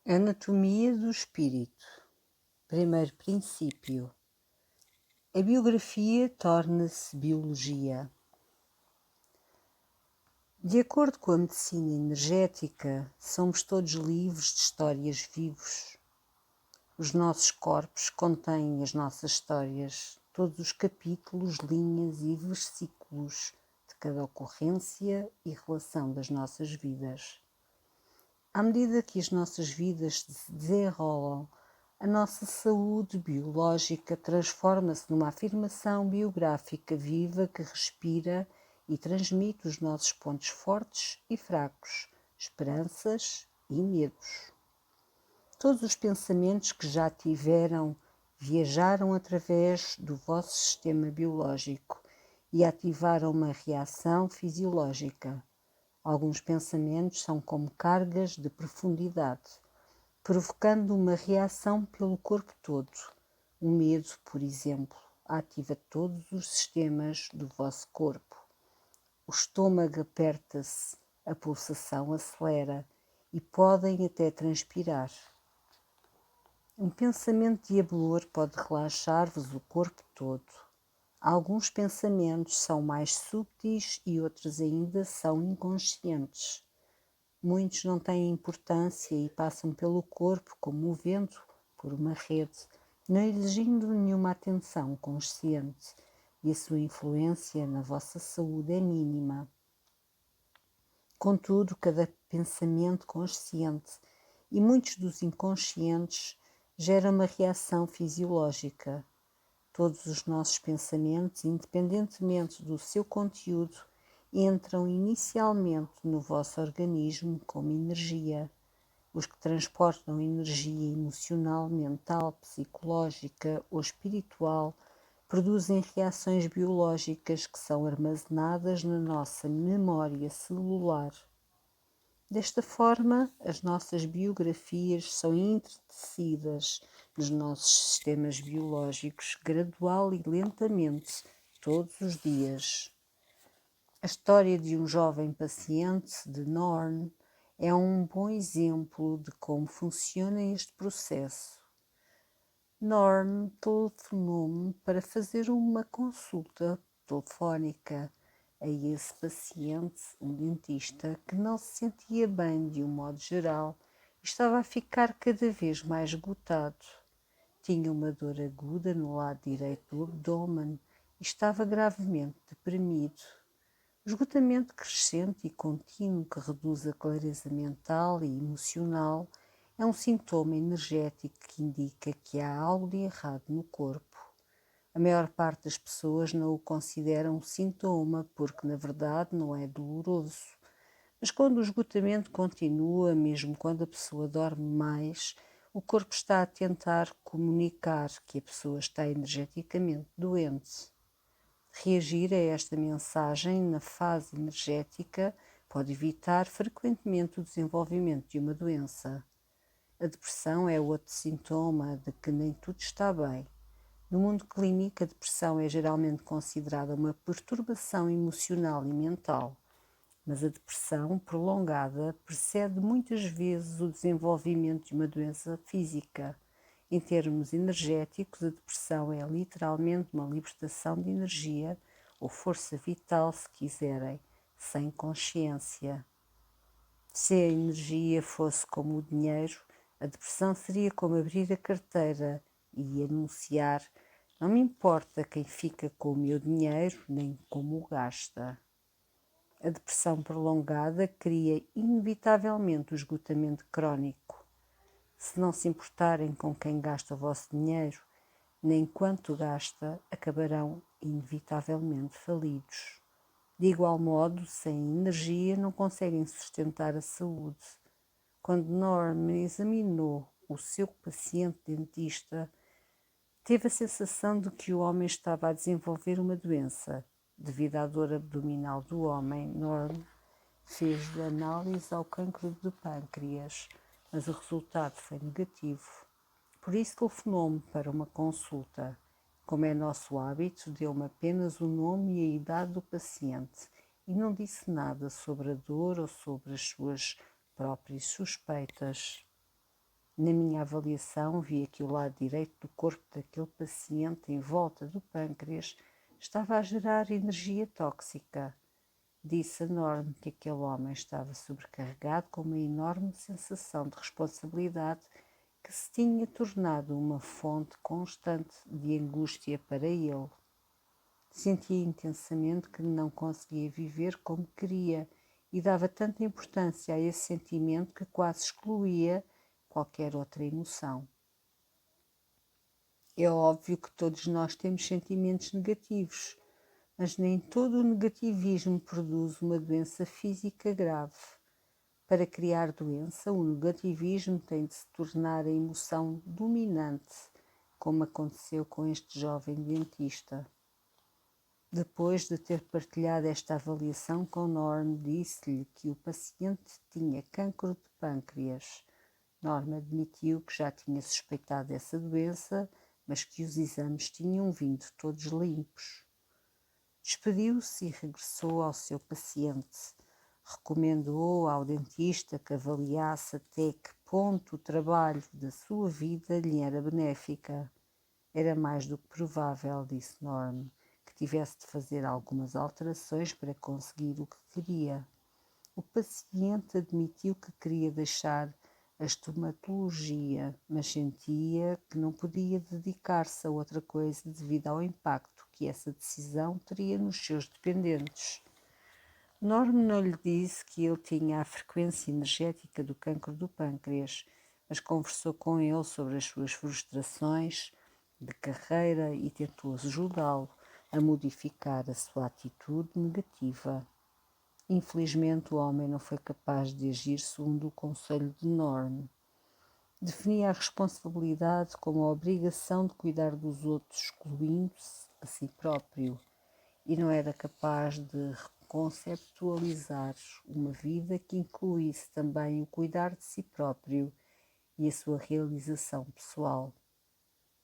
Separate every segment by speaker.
Speaker 1: Anatomia do espírito. Primeiro princípio. A biografia torna-se biologia. De acordo com a medicina energética, somos todos livros de histórias vivos. Os nossos corpos contêm as nossas histórias, todos os capítulos, linhas e versículos de cada ocorrência e relação das nossas vidas. À medida que as nossas vidas se desenrolam, a nossa saúde biológica transforma-se numa afirmação biográfica viva que respira e transmite os nossos pontos fortes e fracos, esperanças e medos. Todos os pensamentos que já tiveram viajaram através do vosso sistema biológico e ativaram uma reação fisiológica. Alguns pensamentos são como cargas de profundidade, provocando uma reação pelo corpo todo. O medo, por exemplo, ativa todos os sistemas do vosso corpo. O estômago aperta-se, a pulsação acelera e podem até transpirar. Um pensamento de amor pode relaxar-vos o corpo todo. Alguns pensamentos são mais subtis e outros ainda são inconscientes. Muitos não têm importância e passam pelo corpo como o vento por uma rede, não exigindo nenhuma atenção consciente, e a sua influência na vossa saúde é mínima. Contudo, cada pensamento consciente e muitos dos inconscientes geram uma reação fisiológica. Todos os nossos pensamentos, independentemente do seu conteúdo, entram inicialmente no vosso organismo como energia. Os que transportam energia emocional, mental, psicológica ou espiritual produzem reações biológicas que são armazenadas na nossa memória celular. Desta forma, as nossas biografias são entretecidas nos nossos sistemas biológicos gradual e lentamente, todos os dias. A história de um jovem paciente de Norn é um bom exemplo de como funciona este processo. Norn telefonou-me para fazer uma consulta telefónica a esse paciente, um dentista, que não se sentia bem de um modo geral e estava a ficar cada vez mais esgotado. Tinha uma dor aguda no lado direito do abdômen e estava gravemente deprimido. O esgotamento crescente e contínuo que reduz a clareza mental e emocional é um sintoma energético que indica que há algo de errado no corpo. A maior parte das pessoas não o consideram um sintoma porque, na verdade, não é doloroso. Mas quando o esgotamento continua, mesmo quando a pessoa dorme mais, o corpo está a tentar comunicar que a pessoa está energeticamente doente. Reagir a esta mensagem na fase energética pode evitar frequentemente o desenvolvimento de uma doença. A depressão é outro sintoma de que nem tudo está bem. No mundo clínico, a depressão é geralmente considerada uma perturbação emocional e mental, mas a depressão prolongada precede muitas vezes o desenvolvimento de uma doença física. Em termos energéticos, a depressão é literalmente uma libertação de energia ou força vital, se quiserem, sem consciência. Se a energia fosse como o dinheiro, a depressão seria como abrir a carteira e anunciar: não me importa quem fica com o meu dinheiro, nem como o gasta. A depressão prolongada cria inevitavelmente o esgotamento crónico. Se não se importarem com quem gasta o vosso dinheiro, nem quanto gasta, acabarão inevitavelmente falidos. De igual modo, sem energia não conseguem sustentar a saúde. Quando Norm examinou o seu paciente dentista, teve a sensação de que o homem estava a desenvolver uma doença. Devido à dor abdominal do homem, Norm fez-lhe análise ao cancro do pâncreas, mas o resultado foi negativo. Por isso telefonou-me para uma consulta. Como é nosso hábito, deu-me apenas o nome e a idade do paciente e não disse nada sobre a dor ou sobre as suas próprias suspeitas. Na minha avaliação, via que o lado direito do corpo daquele paciente, em volta do pâncreas, estava a gerar energia tóxica. Disse a Norm que aquele homem estava sobrecarregado com uma enorme sensação de responsabilidade que se tinha tornado uma fonte constante de angústia para ele. Sentia intensamente que não conseguia viver como queria e dava tanta importância a esse sentimento que quase excluía qualquer outra emoção. É óbvio que todos nós temos sentimentos negativos, mas nem todo o negativismo produz uma doença física grave. Para criar doença, o negativismo tem de se tornar a emoção dominante, como aconteceu com este jovem dentista. Depois de ter partilhado esta avaliação com Norm, disse-lhe que o paciente tinha cancro de pâncreas. Norm admitiu que já tinha suspeitado dessa doença, mas que os exames tinham vindo todos limpos. Despediu-se e regressou ao seu paciente. Recomendou ao dentista que avaliasse até que ponto o trabalho da sua vida lhe era benéfica. Era mais do que provável, disse Norm, que tivesse de fazer algumas alterações para conseguir o que queria. O paciente admitiu que queria deixar a estomatologia, mas sentia que não podia dedicar-se a outra coisa devido ao impacto que essa decisão teria nos seus dependentes. Norm não lhe disse que ele tinha a frequência energética do cancro do pâncreas, mas conversou com ele sobre as suas frustrações de carreira e tentou ajudá-lo a modificar a sua atitude negativa. Infelizmente, o homem não foi capaz de agir segundo o conselho de Norm. Definia a responsabilidade como a obrigação de cuidar dos outros, excluindo-se a si próprio, e não era capaz de conceptualizar uma vida que incluísse também o cuidar de si próprio e a sua realização pessoal.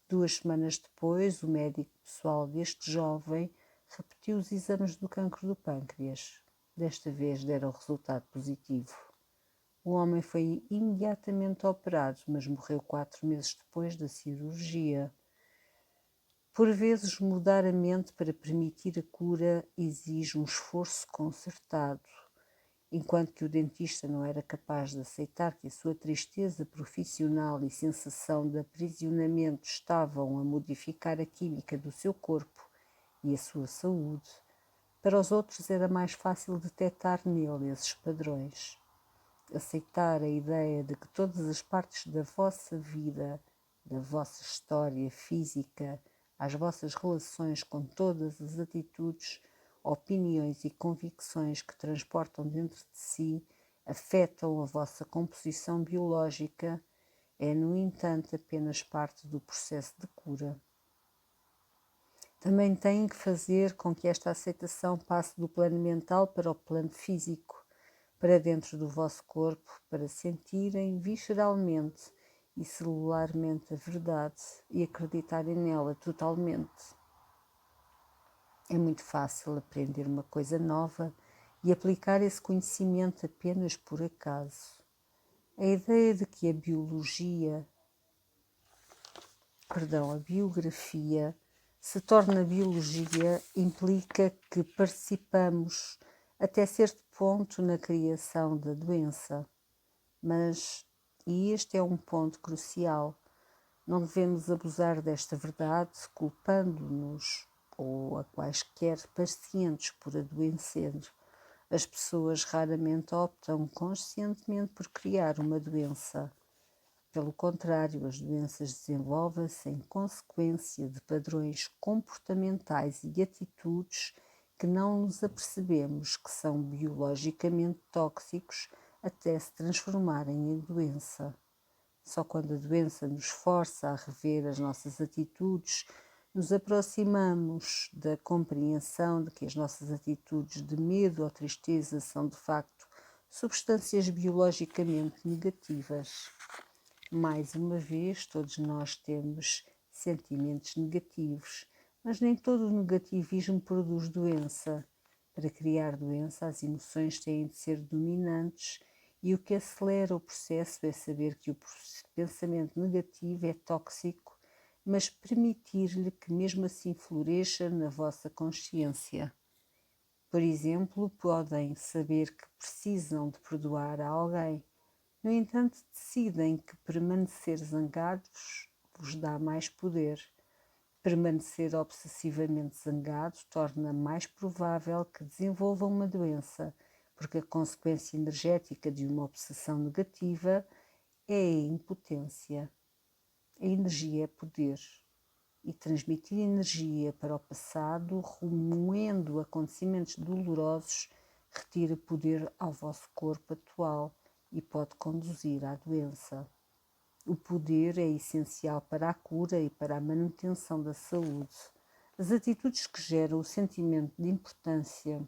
Speaker 1: 2 semanas depois, o médico pessoal deste jovem repetiu os exames do cancro do pâncreas. Desta vez deram resultado positivo. O homem foi imediatamente operado, mas morreu 4 meses depois da cirurgia. Por vezes, mudar a mente para permitir a cura exige um esforço concertado. Enquanto que o dentista não era capaz de aceitar que a sua tristeza profissional e sensação de aprisionamento estavam a modificar a química do seu corpo e a sua saúde, para os outros era mais fácil detectar nele esses padrões. Aceitar a ideia de que todas as partes da vossa vida, da vossa história física, as vossas relações com todas as atitudes, opiniões e convicções que transportam dentro de si, afetam a vossa composição biológica, é, no entanto, apenas parte do processo de cura. Também têm que fazer com que esta aceitação passe do plano mental para o plano físico, para dentro do vosso corpo, para sentirem visceralmente e celularmente a verdade e acreditarem nela totalmente. É muito fácil aprender uma coisa nova e aplicar esse conhecimento apenas por acaso. A ideia de que a biografia se torna biologia implica que participamos até certo ponto na criação da doença. Mas, e este é um ponto crucial, não devemos abusar desta verdade culpando-nos ou a quaisquer pacientes por adoecer. As pessoas raramente optam conscientemente por criar uma doença. Pelo contrário, as doenças desenvolvem-se em consequência de padrões comportamentais e atitudes que não nos apercebemos que são biologicamente tóxicos até se transformarem em doença. Só quando a doença nos força a rever as nossas atitudes, nos aproximamos da compreensão de que as nossas atitudes de medo ou tristeza são de facto substâncias biologicamente negativas. Mais uma vez, todos nós temos sentimentos negativos, mas nem todo o negativismo produz doença. Para criar doença, as emoções têm de ser dominantes e o que acelera o processo é saber que o pensamento negativo é tóxico, mas permitir-lhe que mesmo assim floresça na vossa consciência. Por exemplo, podem saber que precisam de perdoar a alguém. No entanto, decidem que permanecer zangados vos dá mais poder. Permanecer obsessivamente zangado torna mais provável que desenvolvam uma doença, porque a consequência energética de uma obsessão negativa é a impotência. A energia é poder. E transmitir energia para o passado, remoendo acontecimentos dolorosos, retira poder ao vosso corpo atual e pode conduzir à doença. O poder é essencial para a cura e para a manutenção da saúde. As atitudes que geram o sentimento de importância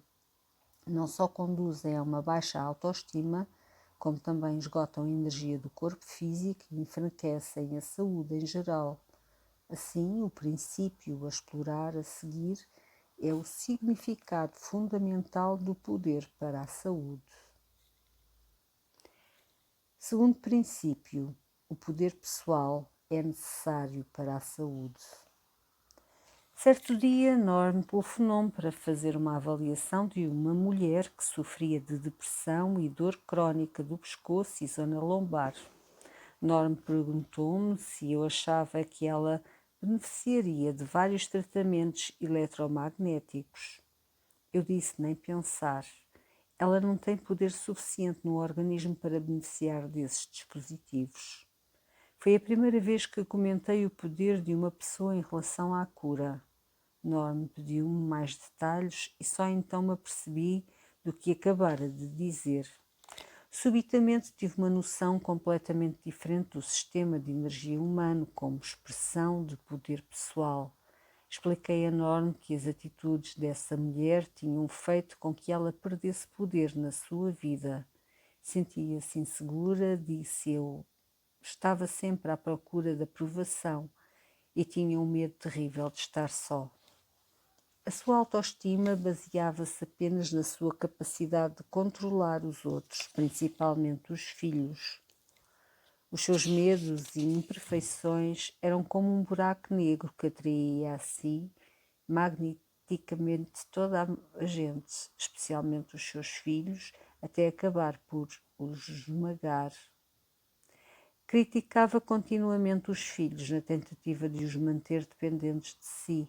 Speaker 1: não só conduzem a uma baixa autoestima, como também esgotam a energia do corpo físico e enfraquecem a saúde em geral. Assim, o princípio a explorar a seguir é o significado fundamental do poder para a saúde. Segundo princípio, o poder pessoal é necessário para a saúde. Certo dia, Norm telefonou-me para fazer uma avaliação de uma mulher que sofria de depressão e dor crónica do pescoço e zona lombar. Norm perguntou-me se eu achava que ela beneficiaria de vários tratamentos eletromagnéticos. Eu disse nem pensar. Ela não tem poder suficiente no organismo para beneficiar desses dispositivos. Foi a primeira vez que comentei o poder de uma pessoa em relação à cura. Norm pediu-me mais detalhes e só então me apercebi do que acabara de dizer. Subitamente tive uma noção completamente diferente do sistema de energia humano como expressão de poder pessoal. Expliquei a Norm que as atitudes dessa mulher tinham feito com que ela perdesse poder na sua vida. Sentia-se insegura, disse eu. Estava sempre à procura da aprovação e tinha um medo terrível de estar só. A sua autoestima baseava-se apenas na sua capacidade de controlar os outros, principalmente os filhos. Os seus medos e imperfeições eram como um buraco negro que atraía a si magneticamente toda a gente, especialmente os seus filhos, até acabar por os esmagar. Criticava continuamente os filhos na tentativa de os manter dependentes de si,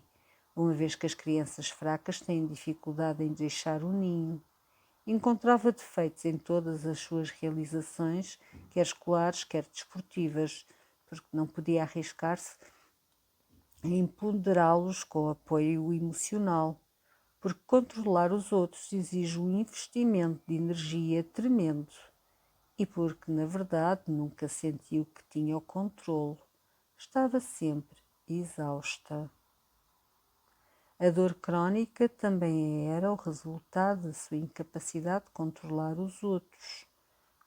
Speaker 1: uma vez que as crianças fracas têm dificuldade em deixar o ninho. Encontrava defeitos em todas as suas realizações, quer escolares, quer desportivas, porque não podia arriscar-se em empoderá-los com apoio emocional, porque controlar os outros exige um investimento de energia tremendo e porque, na verdade, nunca sentiu que tinha o controle. Estava sempre exausta. A dor crónica também era o resultado da sua incapacidade de controlar os outros.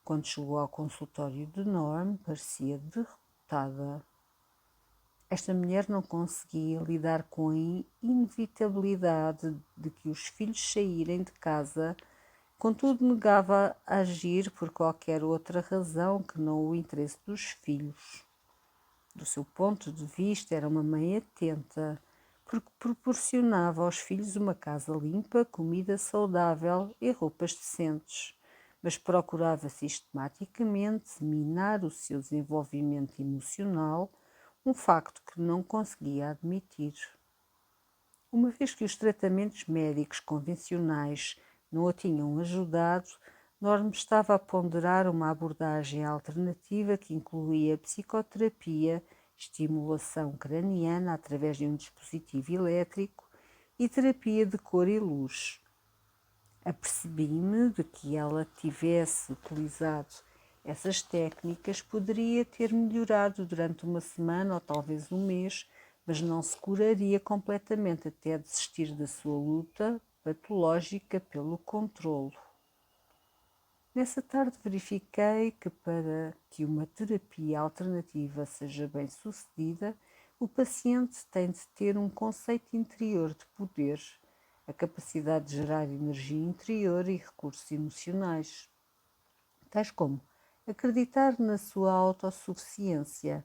Speaker 1: Quando chegou ao consultório de Norm, parecia derrotada. Esta mulher não conseguia lidar com a inevitabilidade de que os filhos saírem de casa, contudo negava a agir por qualquer outra razão que não o interesse dos filhos. Do seu ponto de vista, era uma mãe atenta, porque proporcionava aos filhos uma casa limpa, comida saudável e roupas decentes, mas procurava sistematicamente minar o seu desenvolvimento emocional, um facto que não conseguia admitir. Uma vez que os tratamentos médicos convencionais não a tinham ajudado, Norm estava a ponderar uma abordagem alternativa que incluía psicoterapia, estimulação craniana através de um dispositivo elétrico e terapia de cor e luz. Apercebi-me de que ela tivesse utilizado essas técnicas poderia ter melhorado durante uma semana ou talvez um mês, mas não se curaria completamente até desistir da sua luta patológica pelo controlo. Nessa tarde verifiquei que para que uma terapia alternativa seja bem sucedida, o paciente tem de ter um conceito interior de poder, a capacidade de gerar energia interior e recursos emocionais, tais como acreditar na sua autossuficiência.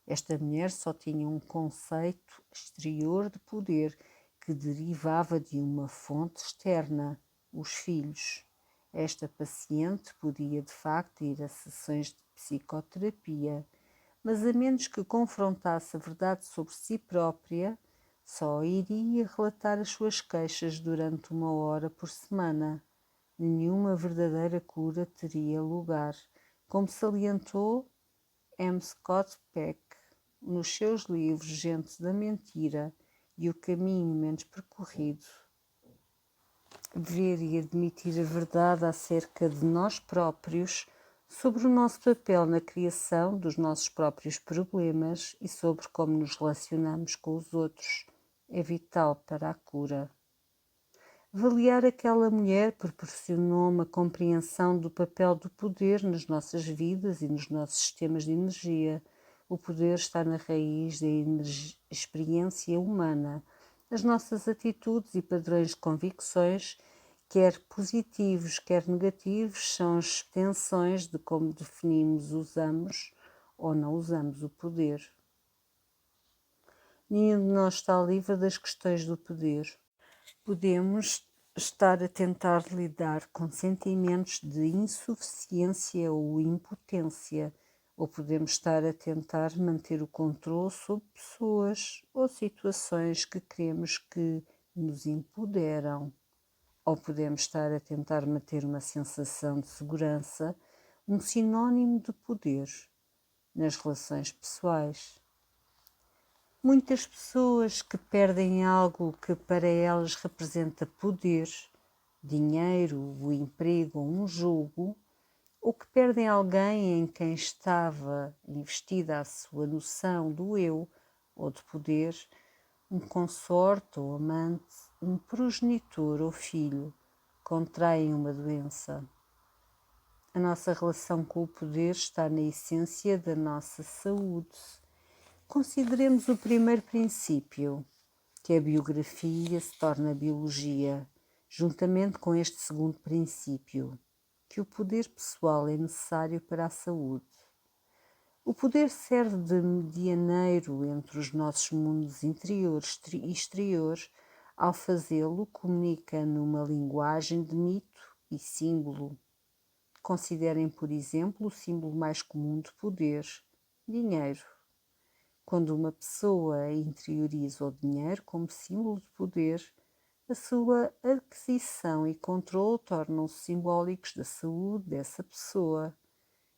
Speaker 1: Esta mulher só tinha um conceito exterior de poder que derivava de uma fonte externa, os filhos. Esta paciente podia de facto ir a sessões de psicoterapia, mas a menos que confrontasse a verdade sobre si própria, só iria relatar as suas queixas durante 1 hora por semana. Nenhuma verdadeira cura teria lugar, como salientou M. Scott Peck nos seus livros Gente da Mentira e O Caminho Menos Percorrido. Ver e admitir a verdade acerca de nós próprios, sobre o nosso papel na criação dos nossos próprios problemas e sobre como nos relacionamos com os outros, é vital para a cura. Avaliar aquela mulher proporcionou uma compreensão do papel do poder nas nossas vidas e nos nossos sistemas de energia. O poder está na raiz da experiência humana. As nossas atitudes e padrões de convicções, quer positivos, quer negativos, são extensões de como definimos, usamos ou não usamos o poder. Nenhum de nós está livre das questões do poder. Podemos estar a tentar lidar com sentimentos de insuficiência ou impotência, ou podemos estar a tentar manter o controle sobre pessoas ou situações que queremos que nos empoderam, ou podemos estar a tentar manter uma sensação de segurança, um sinónimo de poder, nas relações pessoais. Muitas pessoas que perdem algo que para elas representa poder, dinheiro, o emprego ou um jogo, ou que perdem alguém em quem estava investida a sua noção do eu ou de poder, um consorte ou amante, um progenitor ou filho, contraem uma doença. A nossa relação com o poder está na essência da nossa saúde. Consideremos o primeiro princípio, que a biografia se torna biologia, juntamente com este segundo princípio, que o poder pessoal é necessário para a saúde. O poder serve de medianeiro entre os nossos mundos interiores e exteriores. Ao fazê-lo, comunica numa linguagem de mito e símbolo. Considerem, por exemplo, o símbolo mais comum de poder, dinheiro. Quando uma pessoa interioriza o dinheiro como símbolo de poder, a sua aquisição e controle tornam-se simbólicos da saúde dessa pessoa.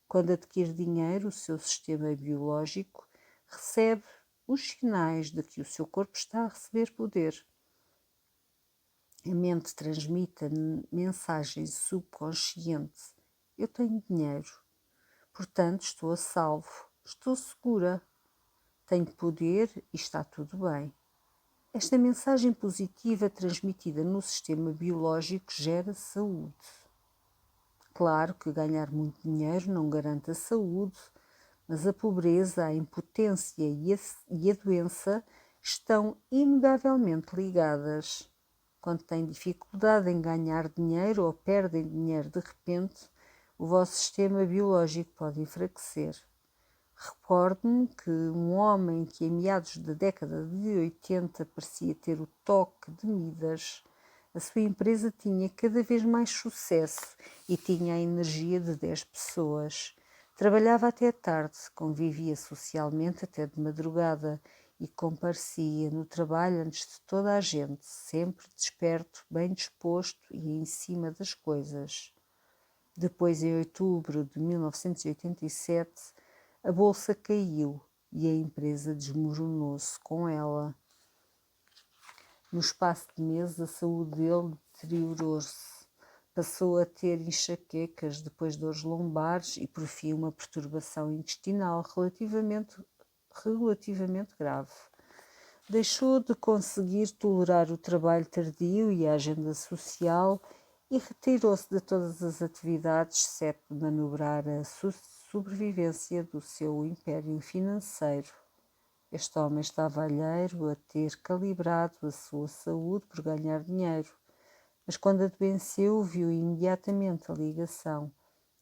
Speaker 1: Quando adquire dinheiro, o seu sistema biológico recebe os sinais de que o seu corpo está a receber poder. A mente transmite a mensagem subconsciente: eu tenho dinheiro, portanto estou a salvo, estou segura. Tenho poder e está tudo bem. Esta mensagem positiva transmitida no sistema biológico gera saúde. Claro que ganhar muito dinheiro não garante a saúde, mas a pobreza, a impotência e a doença estão inegavelmente ligadas. Quando têm dificuldade em ganhar dinheiro ou perdem dinheiro de repente, o vosso sistema biológico pode enfraquecer. Recordo-me que um homem que em meados da década de 80 parecia ter o toque de Midas, a sua empresa tinha cada vez mais sucesso e tinha a energia de 10 pessoas. Trabalhava até tarde, convivia socialmente até de madrugada e comparecia no trabalho antes de toda a gente, sempre desperto, bem disposto e em cima das coisas. Depois, em outubro de 1987, a bolsa caiu e a empresa desmoronou-se com ela. No espaço de meses, a saúde dele deteriorou-se. Passou a ter enxaquecas, depois dores lombares e, por fim, uma perturbação intestinal relativamente grave. Deixou de conseguir tolerar o trabalho tardio e a agenda social e retirou-se de todas as atividades, exceto de manobrar a sobrevivência do seu império financeiro. Este homem estava alheiro a ter calibrado a sua saúde por ganhar dinheiro, mas quando adoeceu viu imediatamente a ligação.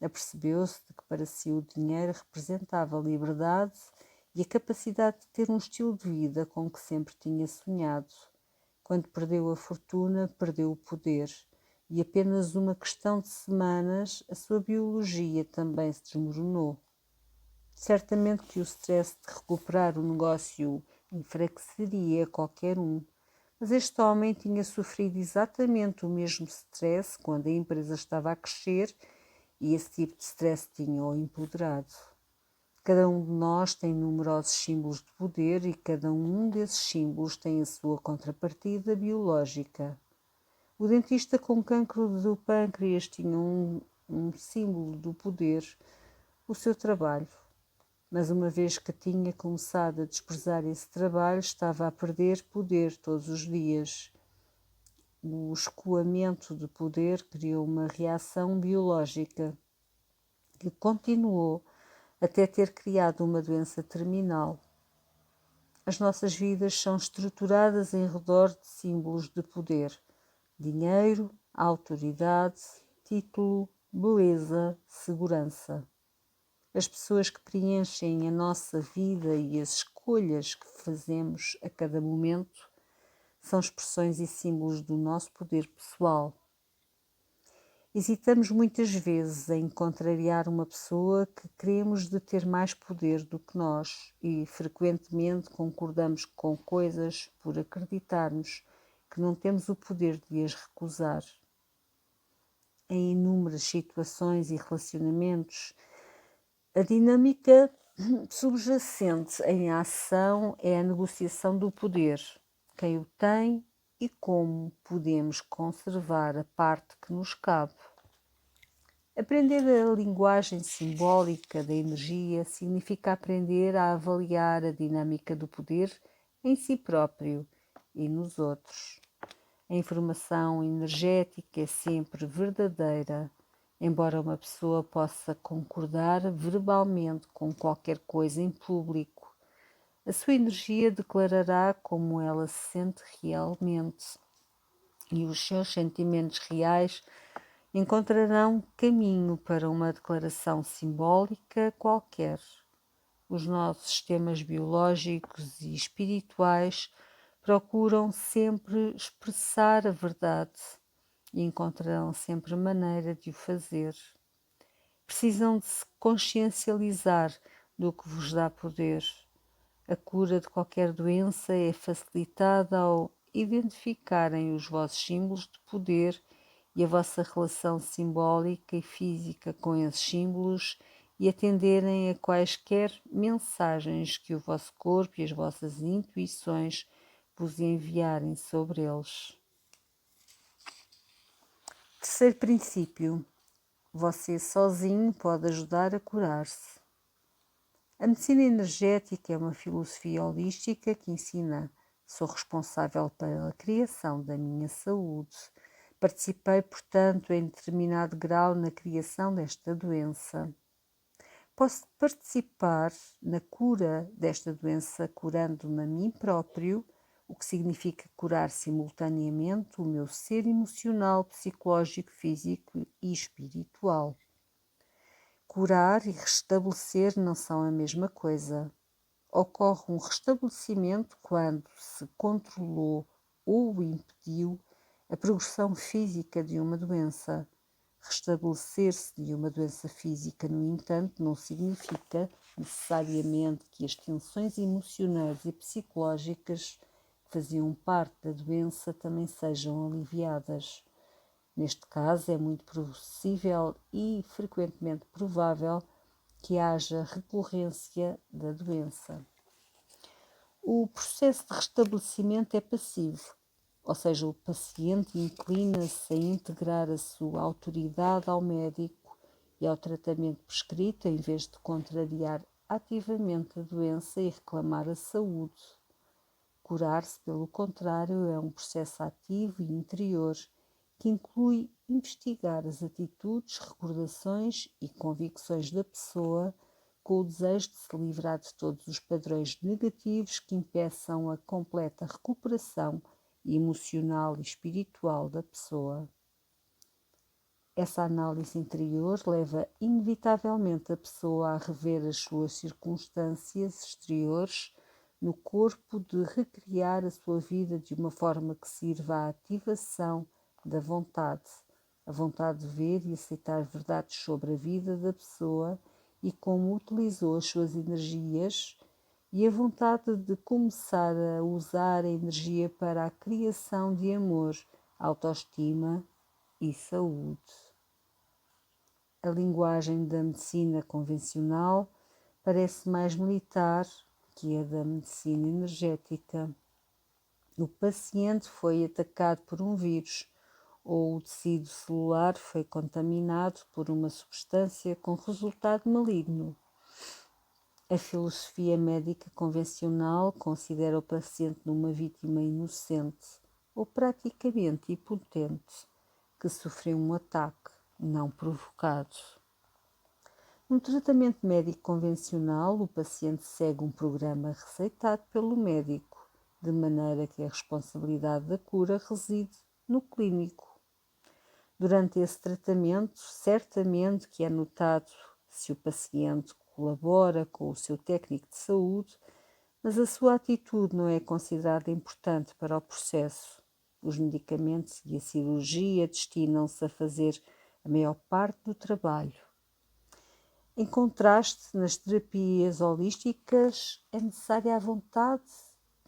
Speaker 1: Apercebeu-se de que para si o dinheiro representava a liberdade e a capacidade de ter um estilo de vida com que sempre tinha sonhado. Quando perdeu a fortuna, perdeu o poder, e apenas uma questão de semanas a sua biologia também se desmoronou. Certamente que o stress de recuperar o negócio enfraqueceria qualquer um, mas este homem tinha sofrido exatamente o mesmo stress quando a empresa estava a crescer e esse tipo de stress tinha-o empoderado. Cada um de nós tem numerosos símbolos de poder e cada um desses símbolos tem a sua contrapartida biológica. O dentista com cancro do pâncreas tinha um símbolo do poder, o seu trabalho. Mas uma vez que tinha começado a desprezar esse trabalho, estava a perder poder todos os dias. O escoamento de poder criou uma reação biológica que continuou até ter criado uma doença terminal. As nossas vidas são estruturadas em redor de símbolos de poder: dinheiro, autoridade, título, beleza, segurança. As pessoas que preenchem a nossa vida e as escolhas que fazemos a cada momento são expressões e símbolos do nosso poder pessoal. Hesitamos muitas vezes em contrariar uma pessoa que queremos de ter mais poder do que nós e frequentemente concordamos com coisas por acreditarmos que não temos o poder de as recusar. Em inúmeras situações e relacionamentos, a dinâmica subjacente em ação é a negociação do poder, quem o tem e como podemos conservar a parte que nos cabe. Aprender a linguagem simbólica da energia significa aprender a avaliar a dinâmica do poder em si próprio e nos outros. A informação energética é sempre verdadeira, embora uma pessoa possa concordar verbalmente com qualquer coisa em público. A sua energia declarará como ela se sente realmente e os seus sentimentos reais encontrarão caminho para uma declaração simbólica qualquer. Os nossos sistemas biológicos e espirituais procuram sempre expressar a verdade e encontrarão sempre maneira de o fazer. Precisam de se consciencializar do que vos dá poder. A cura de qualquer doença é facilitada ao identificarem os vossos símbolos de poder e a vossa relação simbólica e física com esses símbolos e atenderem a quaisquer mensagens que o vosso corpo e as vossas intuições vos enviarem sobre eles. Terceiro princípio: você sozinho pode ajudar a curar-se. A medicina energética é uma filosofia holística que ensina: sou responsável pela criação da minha saúde. Participei, portanto, em determinado grau na criação desta doença. Posso participar na cura desta doença curando-me a mim próprio, o que significa curar simultaneamente o meu ser emocional, psicológico, físico e espiritual. Curar e restabelecer não são a mesma coisa. Ocorre um restabelecimento quando se controlou ou impediu a progressão física de uma doença. Restabelecer-se de uma doença física, no entanto, não significa necessariamente que as tensões emocionais e psicológicas que faziam parte da doença também sejam aliviadas. Neste caso, é muito possível e frequentemente provável que haja recorrência da doença. O processo de restabelecimento é passivo, ou seja, o paciente inclina-se a integrar a sua autoridade ao médico e ao tratamento prescrito, em vez de contrariar ativamente a doença e reclamar a saúde. Curar-se, pelo contrário, é um processo ativo e interior que inclui investigar as atitudes, recordações e convicções da pessoa com o desejo de se livrar de todos os padrões negativos que impeçam a completa recuperação emocional e espiritual da pessoa. Essa análise interior leva inevitavelmente a pessoa a rever as suas circunstâncias exteriores no corpo de recriar a sua vida de uma forma que sirva à ativação da vontade, a vontade de ver e aceitar verdades sobre a vida da pessoa e como utilizou as suas energias e a vontade de começar a usar a energia para a criação de amor, autoestima e saúde. A linguagem da medicina convencional parece mais militar que a da medicina energética. O paciente foi atacado por um vírus ou o tecido celular foi contaminado por uma substância com resultado maligno. A filosofia médica convencional considera o paciente uma vítima inocente ou praticamente impotente que sofreu um ataque não provocado. No tratamento médico convencional, o paciente segue um programa receitado pelo médico, de maneira que a responsabilidade da cura reside no clínico. Durante esse tratamento, certamente que é notado se o paciente colabora com o seu técnico de saúde, mas a sua atitude não é considerada importante para o processo. Os medicamentos e a cirurgia destinam-se a fazer a maior parte do trabalho. Em contraste, nas terapias holísticas, é necessária a vontade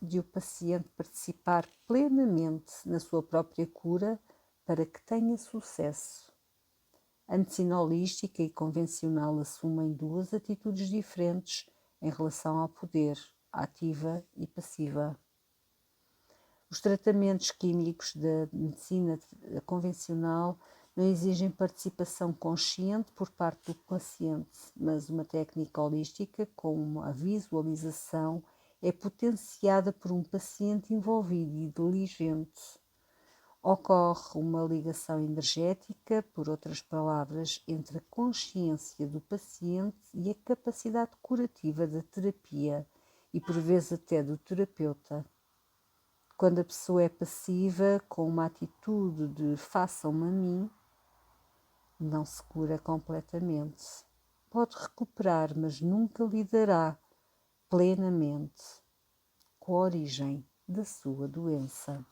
Speaker 1: de o paciente participar plenamente na sua própria cura para que tenha sucesso. A medicina holística e convencional assumem duas atitudes diferentes em relação ao poder, ativa e passiva. Os tratamentos químicos da medicina convencional não exigem participação consciente por parte do paciente, mas uma técnica holística, como a visualização, é potenciada por um paciente envolvido e diligente. Ocorre uma ligação energética, por outras palavras, entre a consciência do paciente e a capacidade curativa da terapia e, por vezes, até do terapeuta. Quando a pessoa é passiva, com uma atitude de façam-me a mim, não se cura completamente. Pode recuperar, mas nunca lidará plenamente com a origem da sua doença.